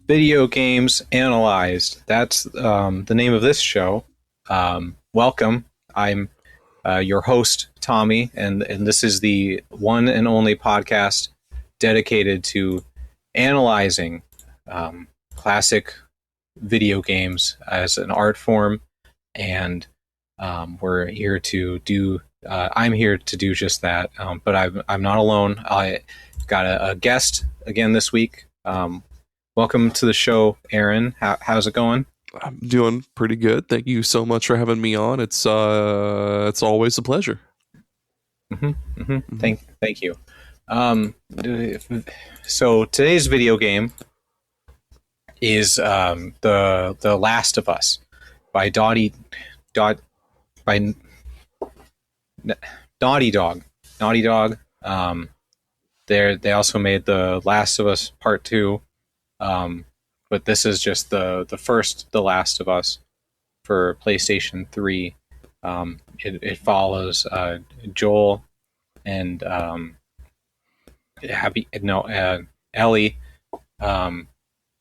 Video Games Analyzed. That's the name of this show. Welcome. I'm your host, Tommy, and this is the one and only podcast dedicated to analyzing classic video games as an art form. And we're here to do. I'm here to do just that. But I'm not alone. I got a guest again this week. Welcome to the show, Aaron. How's it going? I'm doing pretty good. Thank you so much for having me on. It's always a pleasure. Thank you. So today's video game is the Last of Us by Naughty Dog. Naughty Dog. They also made the Last of Us Part 2. But this is just the first The Last of Us for PlayStation 3. It follows Joel and Ellie,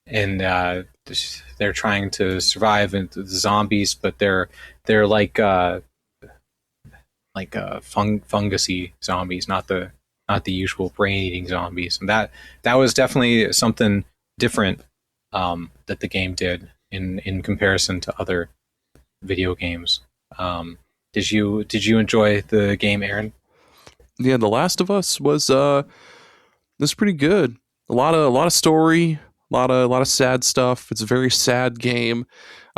and they're trying to survive into the zombies, but they're like fungusy zombies, not the usual brain-eating zombies. And that was definitely something different that the game did in comparison to other video games. Did you enjoy the game, Aaron? Yeah, The Last of Us was pretty good. A lot of story, a lot of sad stuff. It's a very sad game.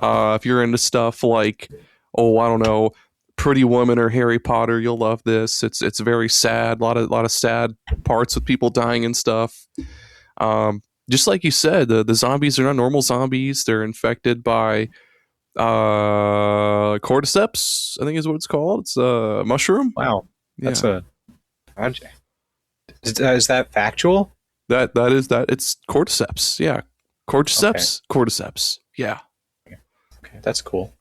If you're into stuff like, I don't know, Pretty Woman or Harry Potter, you'll love this. It's very sad. A lot of sad parts with people dying and stuff. Just like you said, the zombies are not normal zombies. They're infected by cordyceps, I think is what it's called. It's a mushroom. Wow, that's a project. Is that factual? That is that. It's cordyceps. Yeah, cordyceps. Okay. Cordyceps. Yeah. Okay, that's cool.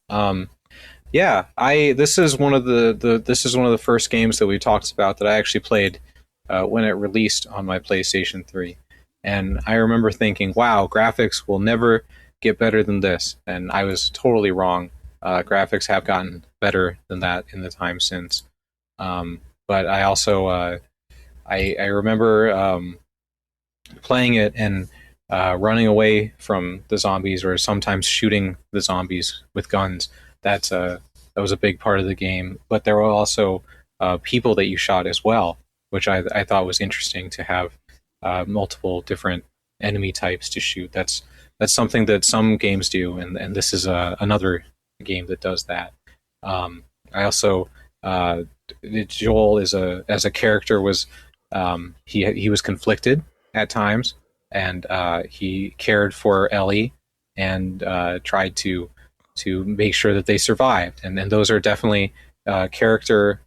Yeah, this is one of the first games that we talked about that I actually played when it released on my PlayStation 3. And I remember thinking, wow, graphics will never get better than this. And I was totally wrong. Graphics have gotten better than that in the time since. But I also, I remember playing it and running away from the zombies, or sometimes shooting the zombies with guns. That was a big part of the game. But there were also people that you shot as well, which I thought was interesting to have. Multiple different enemy types to shoot. That's something that some games do, and this is another game that does that. I also Joel as a character was he was conflicted at times, and he cared for Ellie and tried to make sure that they survived, and those are definitely character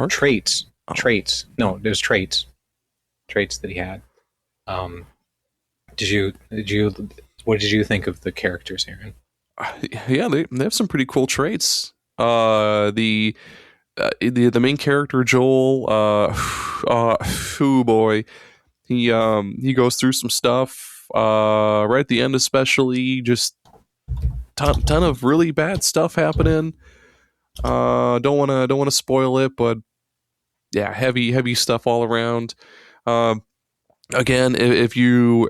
traits. Traits. No, there's traits that he had. What did you think of the characters, Aaron? Yeah, they have some pretty cool traits. The main character, Joel, oh boy, he goes through some stuff right at the end, especially just ton of really bad stuff happening. Don't want to spoil it, but yeah, heavy stuff all around. Again, if you're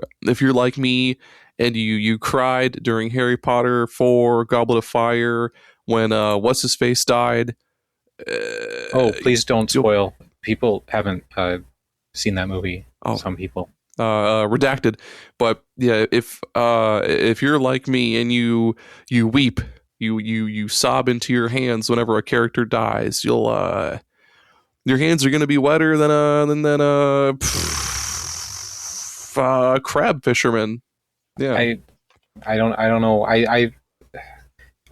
like me and you cried during Harry Potter 4 Goblet of Fire when what's his face died. Please don't spoil. People haven't seen that movie. Some people. Redacted. But yeah, if you're like me and you weep, you sob into your hands whenever a character dies, your hands are going to be wetter than a crab fisherman. Yeah. I don't know. I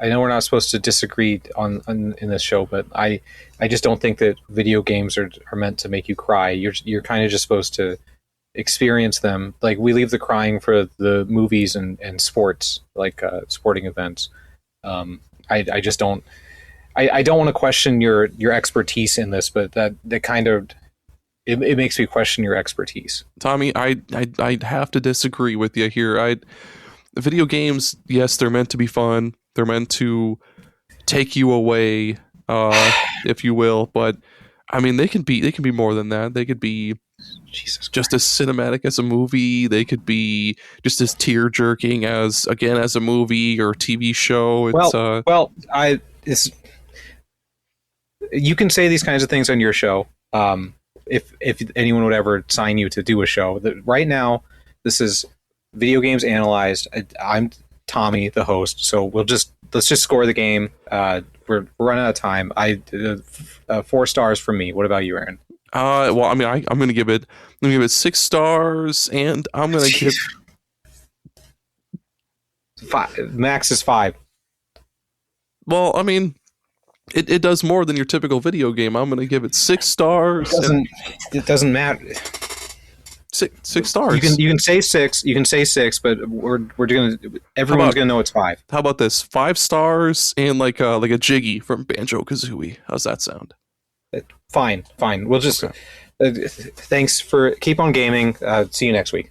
know we're not supposed to disagree in this show, but I just don't think that video games are meant to make you cry. You're kind of just supposed to experience them. Like, we leave the crying for the movies and sports, like sporting events. I just don't. I don't want to question your expertise in this, but that kind of it makes me question your expertise. Tommy, I have to disagree with you here. Video games, yes, they're meant to be fun. They're meant to take you away, if you will. But I mean, they can be more than that. They could be Jesus just as cinematic as a movie. They could be just as tear jerking as a movie or TV show. It's you can say these kinds of things on your show. If anyone would ever sign you to do a show, that right now this is Video Games Analyzed. I'm Tommy, the host, so let's just score the game. We're running out of time. 4 stars from me. What about you, Aaron? Well, I mean, I'm gonna give it 6 stars, and I'm gonna give 5. Max is 5. Well, I mean, it does more than your typical video game. I'm gonna give it 6 stars. It doesn't matter. 6 stars. You can say 6. You can say 6, but everyone's gonna know it's 5. How about this? 5 stars and like a Jiggy from Banjo-Kazooie. How's that sound? Fine. We'll just. Okay. Thanks for keep on gaming. See you next week.